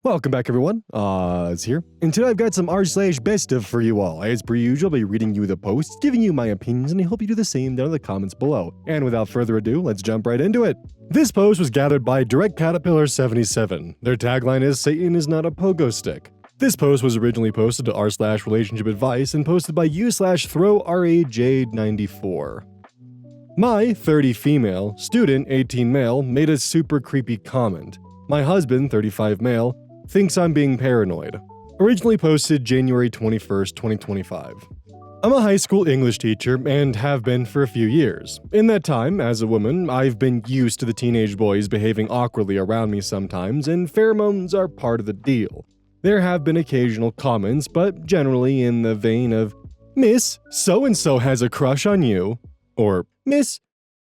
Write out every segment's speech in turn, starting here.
Welcome back, everyone. It's here. And today I've got some r/BestOf for you all. As per usual, I'll be reading you the posts, giving you my opinions, and I hope you do the same down in the comments below. And without further ado, let's jump right into it. This post was gathered by Direct Caterpillar 77. Their tagline is, "Satan is not a pogo stick." This post was originally posted to r/relationship advice and posted by u/throwraj94. My 30 female, student 18 male, made a super creepy comment. My husband, 35 male, thinks I'm being paranoid. Originally posted January 21st, 2025. I'm a high school English teacher and have been for a few years. In that time, as a woman, I've been used to the teenage boys behaving awkwardly around me sometimes, and pheromones are part of the deal. There have been occasional comments, but generally in the vein of, "Miss, so-and-so has a crush on you," or, "Miss,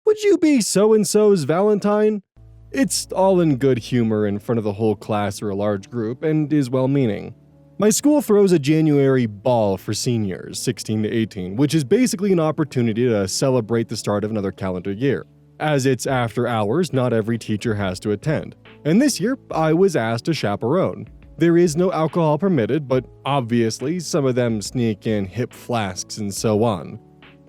would you be so-and-so's Valentine?" It's all in good humor in front of the whole class or a large group, and is well-meaning. My school throws a January ball for seniors, 16 to 18, which is basically an opportunity to celebrate the start of another calendar year. As it's after hours, not every teacher has to attend. And this year, I was asked to chaperone. There is no alcohol permitted, but obviously some of them sneak in hip flasks and so on.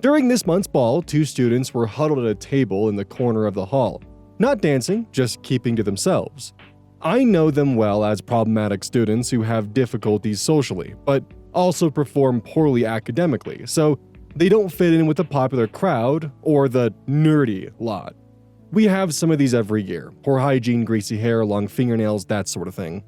During this month's ball, 2 students were huddled at a table in the corner of the hall. Not dancing, just keeping to themselves. I know them well as problematic students who have difficulties socially, but also perform poorly academically, so they don't fit in with the popular crowd or the nerdy lot. We have some of these every year. Poor hygiene, greasy hair, long fingernails, that sort of thing.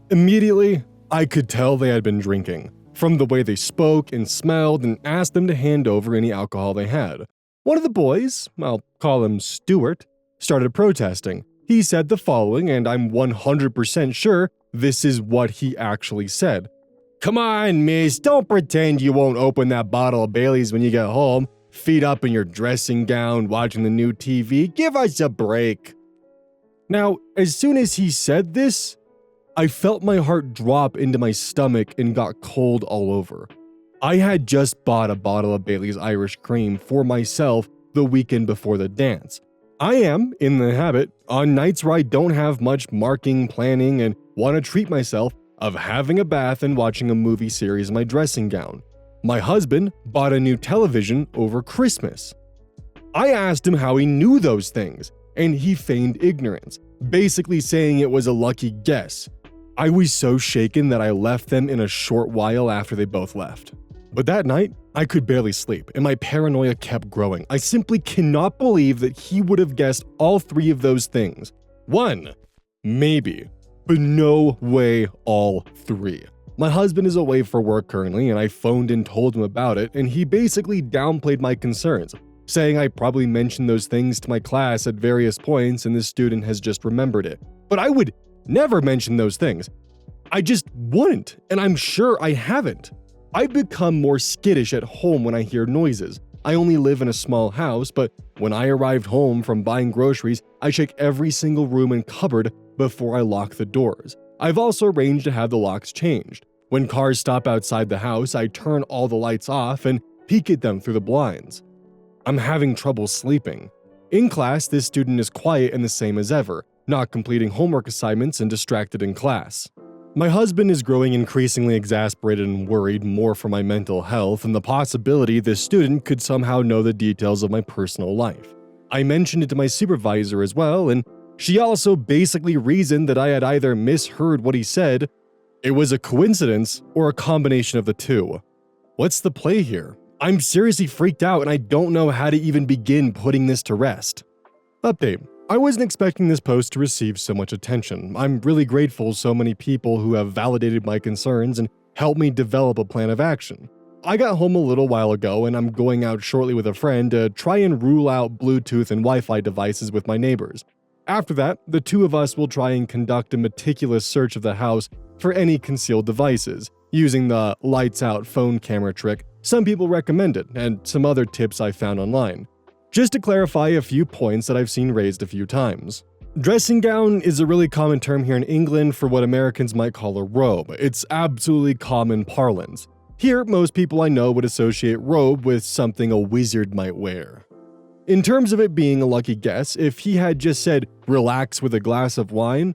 Immediately, I could tell they had been drinking, from the way they spoke and smelled, and asked them to hand over any alcohol they had. One of the boys, I'll call him Stuart, started protesting. He said the following, and I'm 100% sure this is what he actually said. "Come on, miss, don't pretend you won't open that bottle of Bailey's when you get home. Feet up in your dressing gown, watching the new TV. Give us a break." Now, as soon as he said this, I felt my heart drop into my stomach and got cold all over. I had just bought a bottle of Bailey's Irish Cream for myself the weekend before the dance. I am in the habit, on nights where I don't have much marking, planning, and want to treat myself, of having a bath and watching a movie series in my dressing gown. My husband bought a new television over Christmas. I asked him how he knew those things, and he feigned ignorance, basically saying it was a lucky guess. I was so shaken that I left them in a short while after they both left. But that night, I could barely sleep, and my paranoia kept growing. I simply cannot believe that he would have guessed all 3 of those things. 1, maybe, but no way all 3. My husband is away for work currently, and I phoned and told him about it, and he basically downplayed my concerns, saying I probably mentioned those things to my class at various points and this student has just remembered it. But I would never mention those things. I just wouldn't, and I'm sure I haven't. I've become more skittish at home when I hear noises. I only live in a small house, but when I arrived home from buying groceries, I check every single room and cupboard before I lock the doors. I've also arranged to have the locks changed. When cars stop outside the house, I turn all the lights off and peek at them through the blinds. I'm having trouble sleeping. In class, this student is quiet and the same as ever, not completing homework assignments and distracted in class. My husband is growing increasingly exasperated and worried more for my mental health and the possibility this student could somehow know the details of my personal life. I mentioned it to my supervisor as well, and she also basically reasoned that I had either misheard what he said, it was a coincidence, or a combination of the two. What's the play here? I'm seriously freaked out and I don't know how to even begin putting this to rest. Update. I wasn't expecting this post to receive so much attention. I'm really grateful so many people who have validated my concerns and helped me develop a plan of action. I got home a little while ago and I'm going out shortly with a friend to try and rule out Bluetooth and Wi-Fi devices with my neighbors. After that, the 2 of us will try and conduct a meticulous search of the house for any concealed devices, using the lights out phone camera trick some people recommended and some other tips I found online. Just to clarify a few points that I've seen raised a few times. Dressing gown is a really common term here in England for what Americans might call a robe. It's absolutely common parlance. Here, most people I know would associate robe with something a wizard might wear. In terms of it being a lucky guess, if he had just said, "relax with a glass of wine,"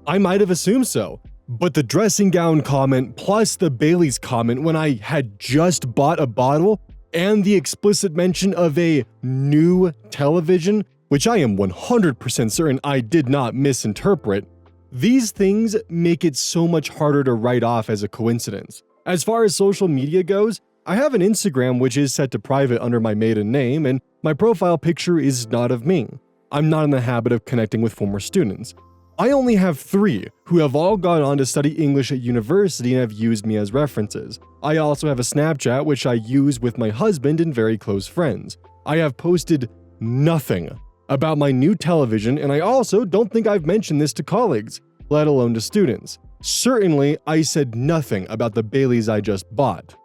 I might have assumed so. But the dressing gown comment plus the Bailey's comment when I had just bought a bottle and the explicit mention of a new television, which I am 100% certain I did not misinterpret, these things make it so much harder to write off as a coincidence. As far as social media goes, I have an Instagram which is set to private under my maiden name, and my profile picture is not of me. I'm not in the habit of connecting with former students. I only have 3 who have all gone on to study English at university and have used me as references. I also have a Snapchat which I use with my husband and very close friends. I have posted nothing about my new television, and I also don't think I've mentioned this to colleagues, let alone to students. Certainly, I said nothing about the Baileys I just bought.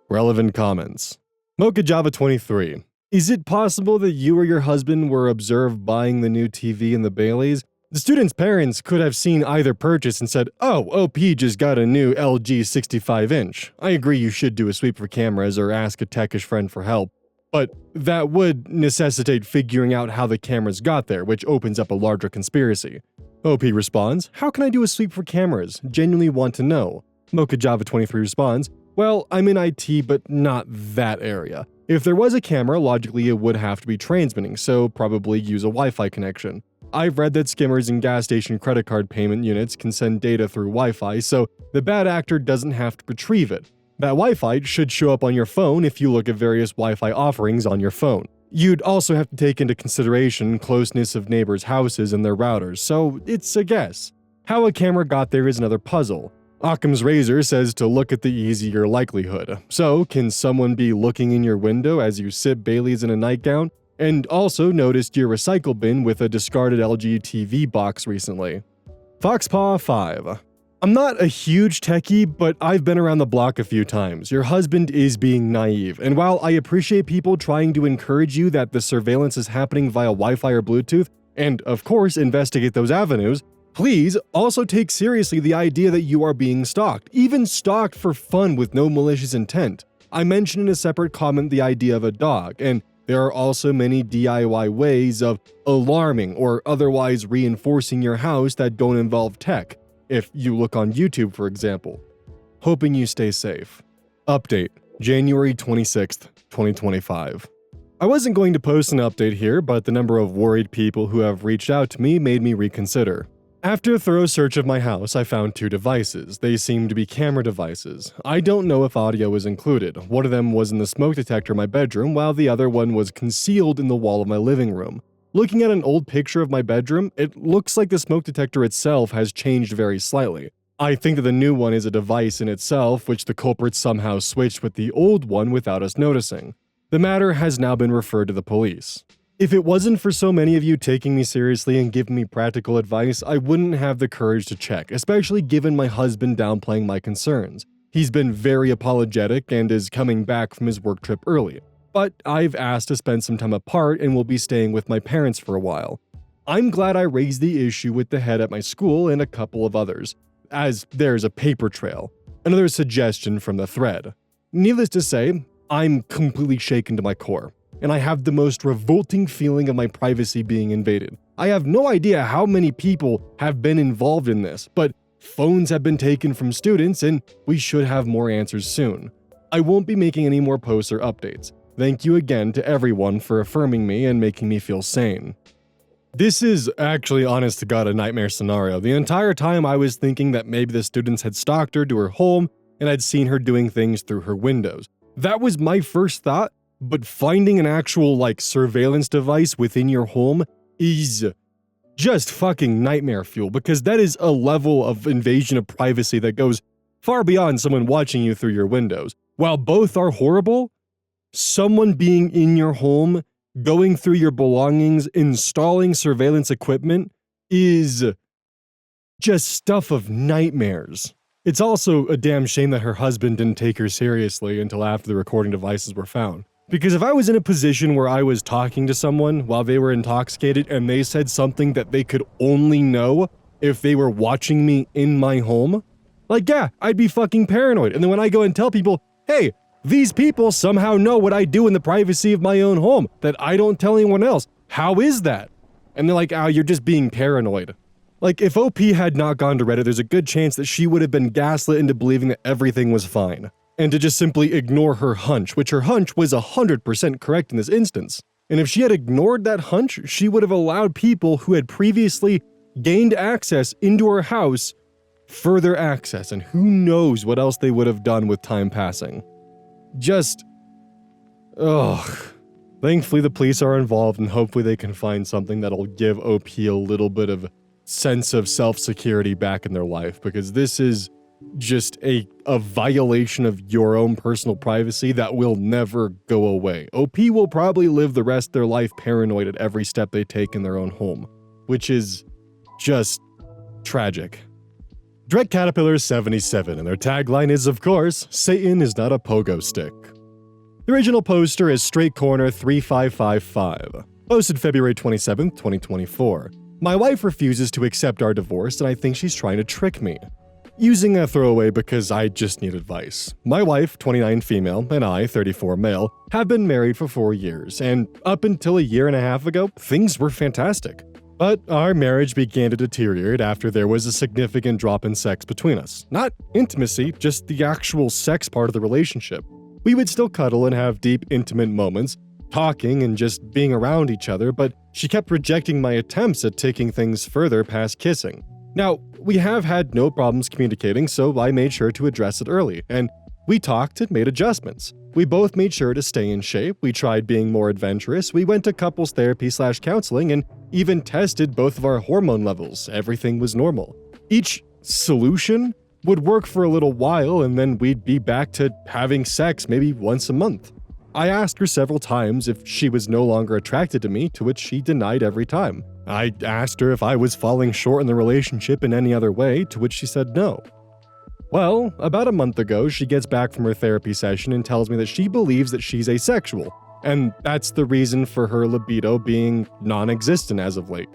Relevant comments. Mocha Java 23. Is it possible that you or your husband were observed buying the new TV and the Baileys? The students' parents could have seen either purchase and said, "Oh, OP just got a new LG 65-inch. I agree you should do a sweep for cameras or ask a techish friend for help." But that would necessitate figuring out how the cameras got there, which opens up a larger conspiracy. OP responds, "How can I do a sweep for cameras? Genuinely want to know." Mocha Java 23 responds, "Well, I'm in IT, but not that area. If there was a camera, logically it would have to be transmitting, so probably use a Wi-Fi connection. I've read that skimmers and gas station credit card payment units can send data through Wi-Fi, so the bad actor doesn't have to retrieve it. That Wi-Fi should show up on your phone if you look at various Wi-Fi offerings on your phone. You'd also have to take into consideration closeness of neighbors' houses and their routers, so it's a guess. How a camera got there is another puzzle. Occam's razor says to look at the easier likelihood. So, can someone be looking in your window as you sip Bailey's in a nightgown, and also noticed your recycle bin with a discarded LG TV box recently? Foxpaw 5. I'm not a huge techie, but I've been around the block a few times. Your husband is being naive, and while I appreciate people trying to encourage you that the surveillance is happening via Wi-Fi or Bluetooth, and of course investigate those avenues, please also take seriously the idea that you are being stalked, even stalked for fun with no malicious intent. I mentioned in a separate comment the idea of a dog, and there are also many DIY ways of alarming or otherwise reinforcing your house that don't involve tech, if you look on YouTube, for example. Hoping you stay safe. Update, January 26th, 2025. I wasn't going to post an update here, but the number of worried people who have reached out to me made me reconsider. After a thorough search of my house, I found 2 devices. They seem to be camera devices. I don't know if audio was included. One of them was in the smoke detector in my bedroom, while the other one was concealed in the wall of my living room. Looking at an old picture of my bedroom, it looks like the smoke detector itself has changed very slightly. I think that the new one is a device in itself, which the culprit somehow switched with the old one without us noticing. The matter has now been referred to the police. If it wasn't for so many of you taking me seriously and giving me practical advice, I wouldn't have the courage to check, especially given my husband downplaying my concerns. He's been very apologetic and is coming back from his work trip early. But I've asked to spend some time apart and will be staying with my parents for a while. I'm glad I raised the issue with the head at my school and a couple of others, as there's a paper trail. Another suggestion from the thread. Needless to say, I'm completely shaken to my core, and I have the most revolting feeling of my privacy being invaded. I have no idea how many people have been involved in this, but phones have been taken from students and we should have more answers soon. I won't be making any more posts or updates. Thank you again to everyone for affirming me and making me feel sane. This is actually, honest to God, a nightmare scenario. The entire time I was thinking that maybe the students had stalked her to her home and I'd seen her doing things through her windows. That was my first thought, but finding an actual, surveillance device within your home is just fucking nightmare fuel, because that is a level of invasion of privacy that goes far beyond someone watching you through your windows. While both are horrible, someone being in your home, going through your belongings, installing surveillance equipment is just stuff of nightmares. It's also a damn shame that her husband didn't take her seriously until after the recording devices were found. Because if I was in a position where I was talking to someone while they were intoxicated and they said something that they could only know if they were watching me in my home, I'd be fucking paranoid. And then when I go and tell people, hey, these people somehow know what I do in the privacy of my own home that I don't tell anyone else. How is that? And they're like, oh, you're just being paranoid. Like, if OP had not gone to Reddit, there's a good chance that she would have been gaslit into believing that everything was fine, and to just simply ignore her hunch, which her hunch was 100% correct in this instance. And if she had ignored that hunch, she would have allowed people who had previously gained access into her house further access, and who knows what else they would have done with time passing. Just... ugh. Thankfully, the police are involved, and hopefully they can find something that'll give OP a little bit of sense of self-security back in their life, because this is just a violation of your own personal privacy that will never go away. OP will probably live the rest of their life paranoid at every step they take in their own home, which is just tragic. Dread Caterpillar 77, and their tagline is, of course, Satan is not a pogo stick. The original poster is Straight Corner 3555, posted February 27, 2024. My wife refuses to accept our divorce, and I think she's trying to trick me. Using a throwaway because I just need advice. My wife, 29 female, and I, 34 male, have been married for 4 years, and up until a year and a half ago, things were fantastic. But our marriage began to deteriorate after there was a significant drop in sex between us. Not intimacy, just the actual sex part of the relationship. We would still cuddle and have deep, intimate moments, talking and just being around each other, but she kept rejecting my attempts at taking things further past kissing. Now, we have had no problems communicating, so I made sure to address it early, and we talked and made adjustments. We both made sure to stay in shape, we tried being more adventurous, we went to couples therapy/counseling, and even tested both of our hormone levels. Everything was normal. Each solution would work for a little while, and then we'd be back to having sex maybe once a month. I asked her several times if she was no longer attracted to me, to which she denied every time. I asked her if I was falling short in the relationship in any other way, to which she said no. Well, about a month ago, she gets back from her therapy session and tells me that she believes that she's asexual, and that's the reason for her libido being non-existent as of late.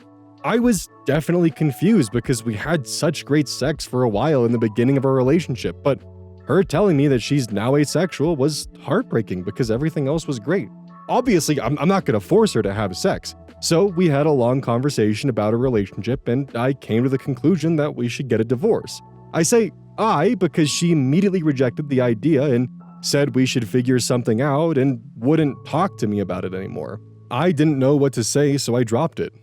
I was definitely confused because we had such great sex for a while in the beginning of our relationship, but her telling me that she's now asexual was heartbreaking because everything else was great. Obviously, I'm not going to force her to have sex. So we had a long conversation about our relationship, and I came to the conclusion that we should get a divorce. I say I because she immediately rejected the idea and said we should figure something out and wouldn't talk to me about it anymore. I didn't know what to say, so I dropped it.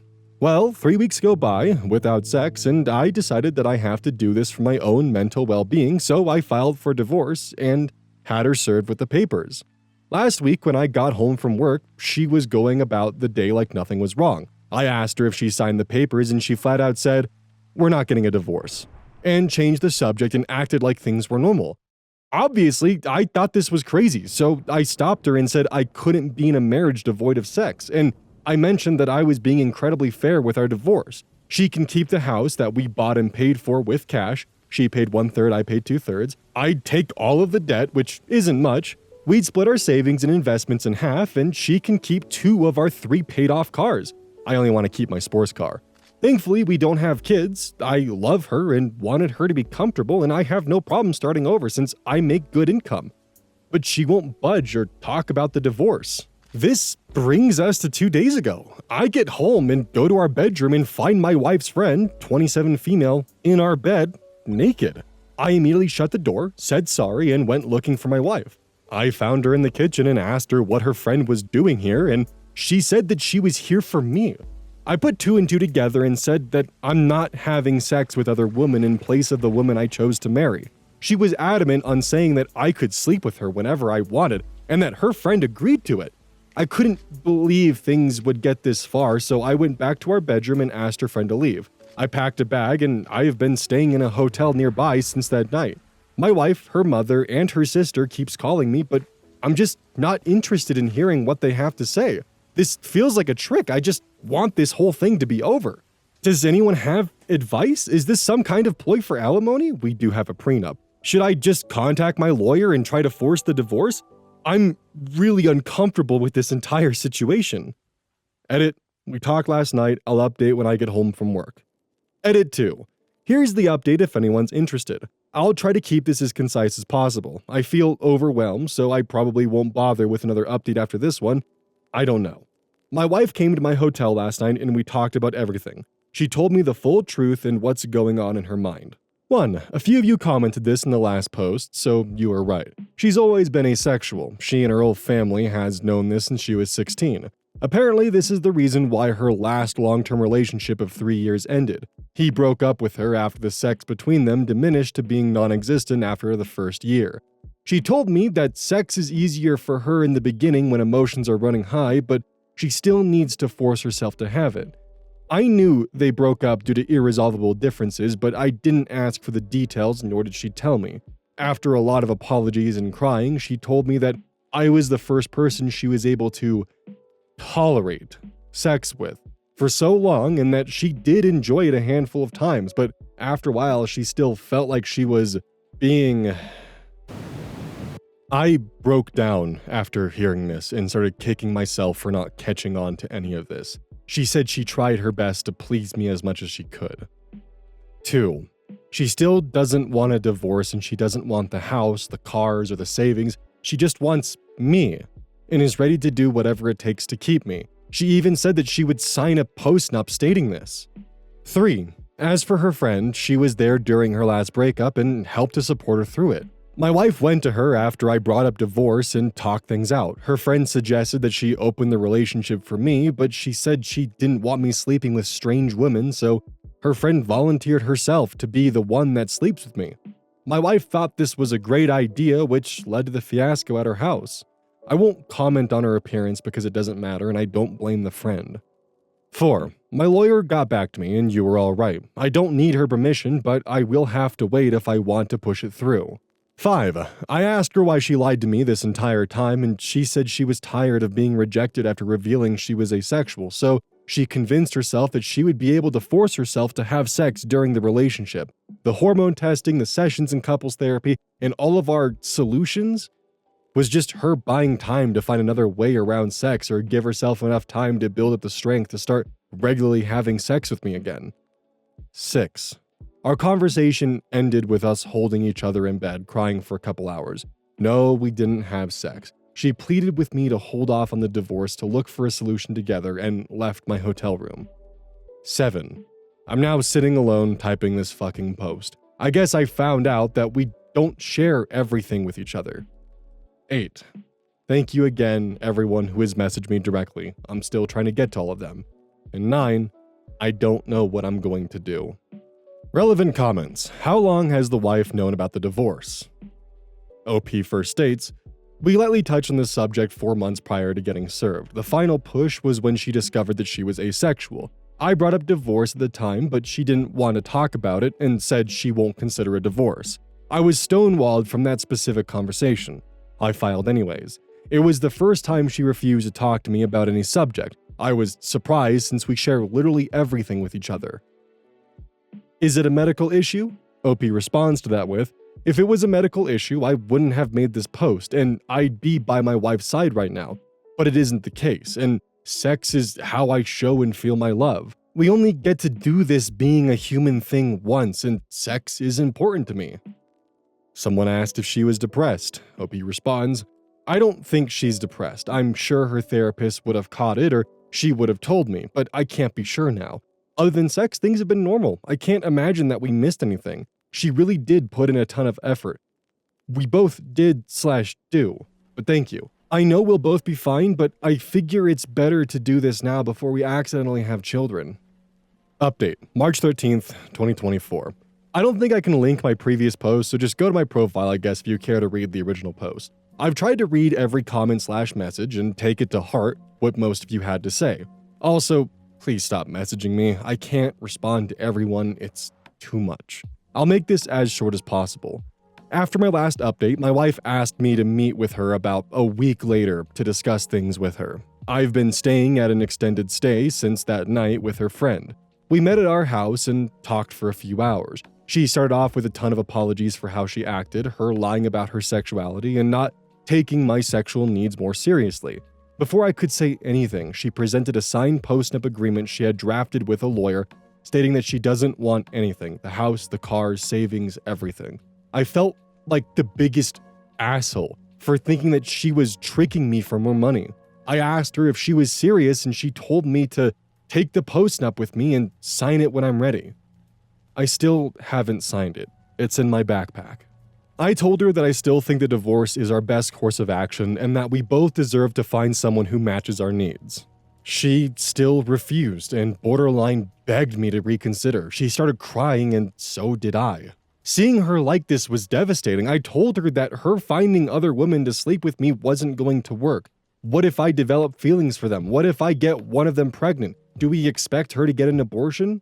Well, 3 weeks go by without sex, and I decided that I have to do this for my own mental well-being, so I filed for divorce and had her served with the papers. Last week, when I got home from work, she was going about the day like nothing was wrong. I asked her if she signed the papers, and she flat out said, "We're not getting a divorce," and changed the subject and acted like things were normal. Obviously, I thought this was crazy, so I stopped her and said I couldn't be in a marriage devoid of sex, and I mentioned that I was being incredibly fair with our divorce. She can keep the house that we bought and paid for with cash. She paid 1/3, I paid 2/3. I'd take all of the debt, which isn't much. We'd split our savings and investments in half, and she can keep 2 of our 3 paid-off cars. I only want to keep my sports car. Thankfully, we don't have kids. I love her and wanted her to be comfortable, and I have no problem starting over since I make good income. But she won't budge or talk about the divorce. This brings us to 2 days ago. I get home and go to our bedroom and find my wife's friend, 27 female, in our bed, naked. I immediately shut the door, said sorry, and went looking for my wife. I found her in the kitchen and asked her what her friend was doing here, and she said that she was here for me. I put 2 and 2 together and said that I'm not having sex with other women in place of the woman I chose to marry. She was adamant on saying that I could sleep with her whenever I wanted, and that her friend agreed to it. I couldn't believe things would get this far, so I went back to our bedroom and asked her friend to leave. I packed a bag, and I have been staying in a hotel nearby since that night. My wife, her mother, and her sister keeps calling me, but I'm just not interested in hearing what they have to say. This feels like a trick. I just want this whole thing to be over. Does anyone have advice? Is this some kind of ploy for alimony? We do have a prenup. Should I just contact my lawyer and try to force the divorce? I'm really uncomfortable with this entire situation. Edit. We talked last night. I'll update when I get home from work. Edit 2. Here's the update if anyone's interested. I'll try to keep this as concise as possible. I feel overwhelmed, so I probably won't bother with another update after this one. I don't know. My wife came to my hotel last night and we talked about everything. She told me the full truth and what's going on in her mind. 1. A few of you commented this in the last post, so you are right. She's always been asexual. She and her whole family has known this since she was 16. Apparently, this is the reason why her last long-term relationship of 3 years ended. He broke up with her after the sex between them diminished to being non-existent after the first year. She told me that sex is easier for her in the beginning when emotions are running high, but she still needs to force herself to have it. I knew they broke up due to irresolvable differences, but I didn't ask for the details, nor did she tell me. After a lot of apologies and crying, she told me that I was the first person she was able to tolerate sex with for so long, and that she did enjoy it a handful of times, but after a while, she still felt like she was being... I broke down after hearing this and started kicking myself for not catching on to any of this. She said she tried her best to please me as much as she could. 2. She still doesn't want a divorce, and she doesn't want the house, the cars, or the savings. She just wants me and is ready to do whatever it takes to keep me. She even said that she would sign a post-nup stating this. 3. As for her friend, she was there during her last breakup and helped to support her through it. My wife went to her after I brought up divorce and talked things out. Her friend suggested that she open the relationship for me, but she said she didn't want me sleeping with strange women, so her friend volunteered herself to be the one that sleeps with me. My wife thought this was a great idea, which led to the fiasco at her house. I won't comment on her appearance because it doesn't matter, and I don't blame the friend. 4. My lawyer got back to me, and you were all right. I don't need her permission, but I will have to wait if I want to push it through. 5. I asked her why she lied to me this entire time, and she said she was tired of being rejected after revealing she was asexual, so she convinced herself that she would be able to force herself to have sex during the relationship. The hormone testing, the sessions in couples therapy, and all of our solutions was just her buying time to find another way around sex or give herself enough time to build up the strength to start regularly having sex with me again. 6. Our conversation ended with us holding each other in bed, crying for a couple hours. No, we didn't have sex. She pleaded with me to hold off on the divorce to look for a solution together and left my hotel room. 7. I'm now sitting alone typing this fucking post. I guess I found out that we don't share everything with each other. 8. Thank you again, everyone who has messaged me directly. I'm still trying to get to all of them. And 9. I don't know what I'm going to do. Relevant comments. How long has the wife known about the divorce? OP first states, we lightly touched on this subject 4 months prior to getting served. The final push was when she discovered that she was asexual. I brought up divorce at the time, but she didn't want to talk about it and said she won't consider a divorce. I was stonewalled from that specific conversation. I filed anyways. It was the first time she refused to talk to me about any subject. I was surprised since we share literally everything with each other. Is it a medical issue? OP responds to that with, if it was a medical issue, I wouldn't have made this post, and I'd be by my wife's side right now. But it isn't the case, and sex is how I show and feel my love. We only get to do this being a human thing once, and sex is important to me. Someone asked if she was depressed. OP responds, I don't think she's depressed. I'm sure her therapist would have caught it, or she would have told me, but I can't be sure now. Other than sex, things have been normal. I can't imagine that we missed anything. She really did put in a ton of effort. We both did/do, but thank you. I know we'll both be fine, but I figure it's better to do this now before we accidentally have children. Update, March 13th, 2024. I don't think I can link my previous post, so just go to my profile, I guess, if you care to read the original post. I've tried to read every comment/message and take it to heart what most of you had to say. Also, please stop messaging me. I can't respond to everyone. It's too much. I'll make this as short as possible. After my last update, my wife asked me to meet with her about a week later to discuss things with her. I've been staying at an extended stay since that night with her friend. We met at our house and talked for a few hours. She started off with a ton of apologies for how she acted, her lying about her sexuality, and not taking my sexual needs more seriously. Before I could say anything, she presented a signed post-nup agreement she had drafted with a lawyer, stating that she doesn't want anything, the house, the cars, savings, everything. I felt like the biggest asshole for thinking that she was tricking me for more money. I asked her if she was serious, and she told me to take the post-nup with me and sign it when I'm ready. I still haven't signed it. It's in my backpack. I told her that I still think the divorce is our best course of action and that we both deserve to find someone who matches our needs. She still refused and borderline begged me to reconsider. She started crying and so did I. Seeing her like this was devastating. I told her that her finding other women to sleep with me wasn't going to work. What if I develop feelings for them? What if I get one of them pregnant? Do we expect her to get an abortion?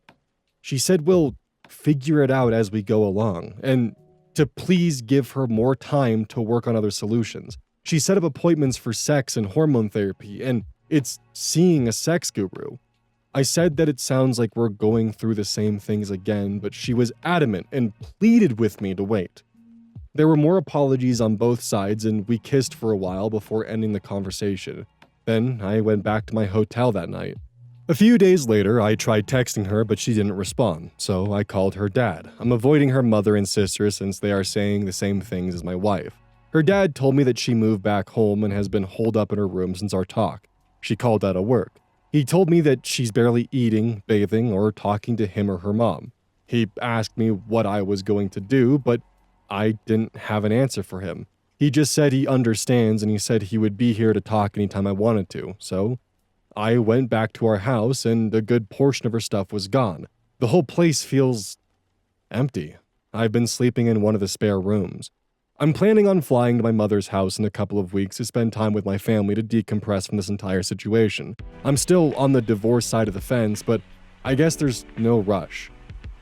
She said we'll figure it out as we go along, and to please give her more time to work on other solutions. She set up appointments for sex and hormone therapy, and it's seeing a sex guru. I said that it sounds like we're going through the same things again, but she was adamant and pleaded with me to wait. There were more apologies on both sides, and we kissed for a while before ending the conversation. Then I went back to my hotel that night. A few days later, I tried texting her, but she didn't respond, so I called her dad. I'm avoiding her mother and sister since they are saying the same things as my wife. Her dad told me that she moved back home and has been holed up in her room since our talk. She called out of work. He told me that she's barely eating, bathing, or talking to him or her mom. He asked me what I was going to do, but I didn't have an answer for him. He just said he understands, and he said he would be here to talk anytime I wanted to, so I went back to our house and a good portion of her stuff was gone. The whole place feels empty. I've been sleeping in one of the spare rooms. I'm planning on flying to my mother's house in a couple of weeks to spend time with my family to decompress from this entire situation. I'm still on the divorce side of the fence, but I guess there's no rush.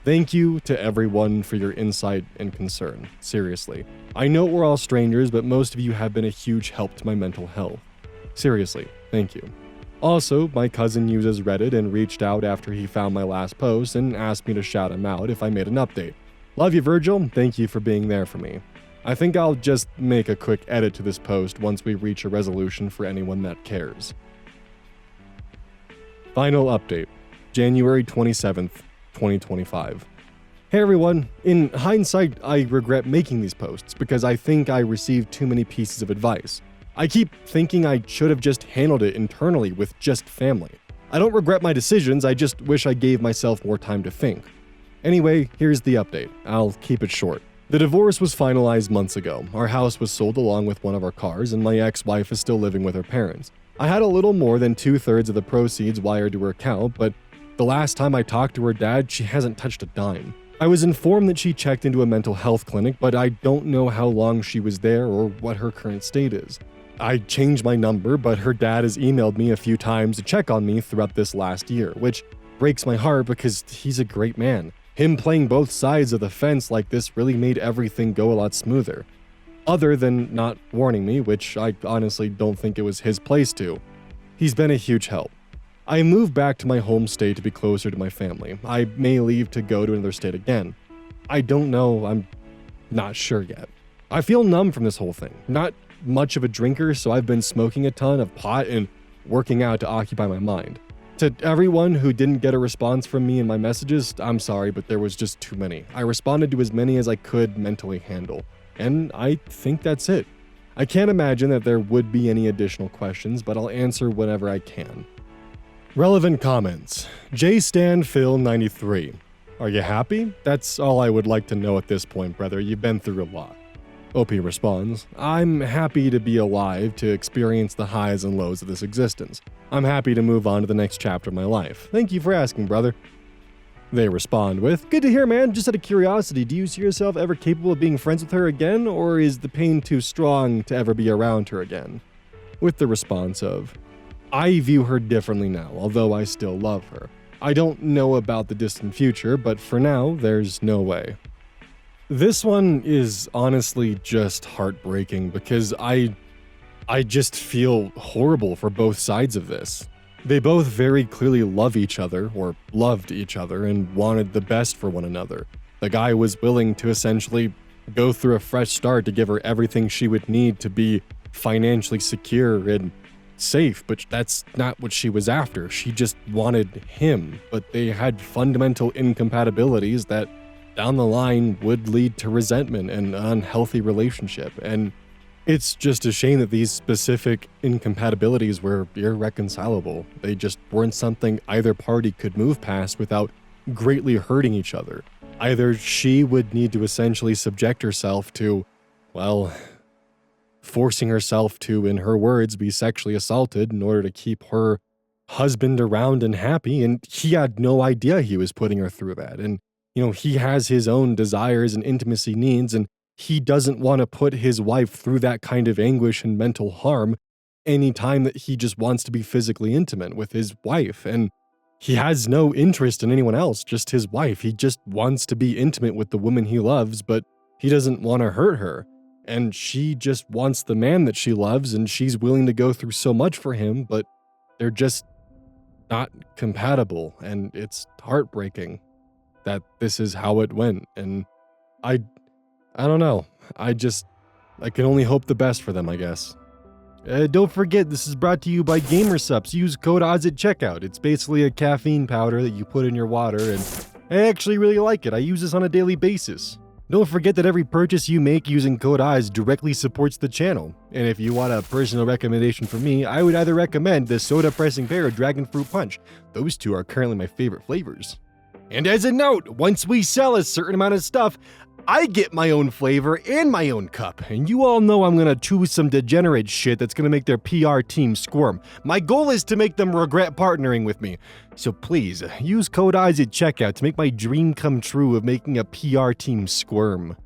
Thank you to everyone for your insight and concern. Seriously. I know we're all strangers, but most of you have been a huge help to my mental health. Seriously, thank you. Also, my cousin uses Reddit and reached out after he found my last post and asked me to shout him out if I made an update. Love you, Virgil. Thank you for being there for me. I think I'll just make a quick edit to this post once we reach a resolution for anyone that cares. Final update, January 27th, 2025. Hey everyone, in hindsight, I regret making these posts because I think I received too many pieces of advice. I keep thinking I should have just handled it internally with just family. I don't regret my decisions, I just wish I gave myself more time to think. Anyway, here's the update. I'll keep it short. The divorce was finalized months ago. Our house was sold along with one of our cars, and my ex-wife is still living with her parents. I had a little more than 2/3 of the proceeds wired to her account, but the last time I talked to her dad, she hasn't touched a dime. I was informed that she checked into a mental health clinic, but I don't know how long she was there or what her current state is. I changed my number, but her dad has emailed me a few times to check on me throughout this last year, which breaks my heart because he's a great man. Him playing both sides of the fence like this really made everything go a lot smoother. Other than not warning me, which I honestly don't think it was his place to. He's been a huge help. I moved back to my home state to be closer to my family. I may leave to go to another state again. I don't know, I'm not sure yet. I feel numb from this whole thing. Not much of a drinker, so I've been smoking a ton of pot and working out to occupy my mind. To everyone who didn't get a response from me in my messages, I'm sorry, but there was just too many. I responded to as many as I could mentally handle. And I think that's it. I can't imagine that there would be any additional questions, but I'll answer whenever I can. Relevant comments. JStanPhil93. Are you happy? That's all I would like to know at this point, brother. You've been through a lot. OP responds, I'm happy to be alive to experience the highs and lows of this existence. I'm happy to move on to the next chapter of my life. Thank you for asking, brother. They respond with, good to hear, man. Just out of curiosity, do you see yourself ever capable of being friends with her again, or is the pain too strong to ever be around her again? With the response of, I view her differently now, although I still love her. I don't know about the distant future, but for now, there's no way. This one is honestly just heartbreaking because I just feel horrible for both sides of this. They both very clearly love each other, or loved each other, and wanted the best for one another. The guy was willing to essentially go through a fresh start to give her everything she would need to be financially secure and safe, but that's not what she was after. She just wanted him, but they had fundamental incompatibilities that down the line would lead to resentment and an unhealthy relationship, and It's just a shame that these specific incompatibilities were irreconcilable. They just weren't something either party could move past without greatly hurting each other. Either she would need to essentially subject herself to, well, forcing herself to, in her words, be sexually assaulted in order to keep her husband around and happy, and he had no idea he was putting her through that. And, he has his own desires and intimacy needs, and he doesn't want to put his wife through that kind of anguish and mental harm anytime that he just wants to be physically intimate with his wife. And he has no interest in anyone else, just his wife. He just wants to be intimate with the woman he loves, but he doesn't want to hurt her. And she just wants the man that she loves, and she's willing to go through so much for him, but they're just not compatible. And it's heartbreaking that this is how it went. And I don't know. I can only hope the best for them, I guess. Don't forget, this is brought to you by GamerSupps. Use code ODDS at checkout. It's basically a caffeine powder that you put in your water, and I actually really like it. I use this on a daily basis. Don't forget that every purchase you make using code ODDS directly supports the channel. And if you want a personal recommendation from me, I would either recommend the Soda Pressing Pear or Dragon Fruit Punch. Those two are currently my favorite flavors. And as a note, once we sell a certain amount of stuff, I get my own flavor and my own cup, and you all know I'm gonna choose some degenerate shit that's gonna make their PR team squirm. My goal is to make them regret partnering with me. So please, use code ODDS at checkout to make my dream come true of making a PR team squirm.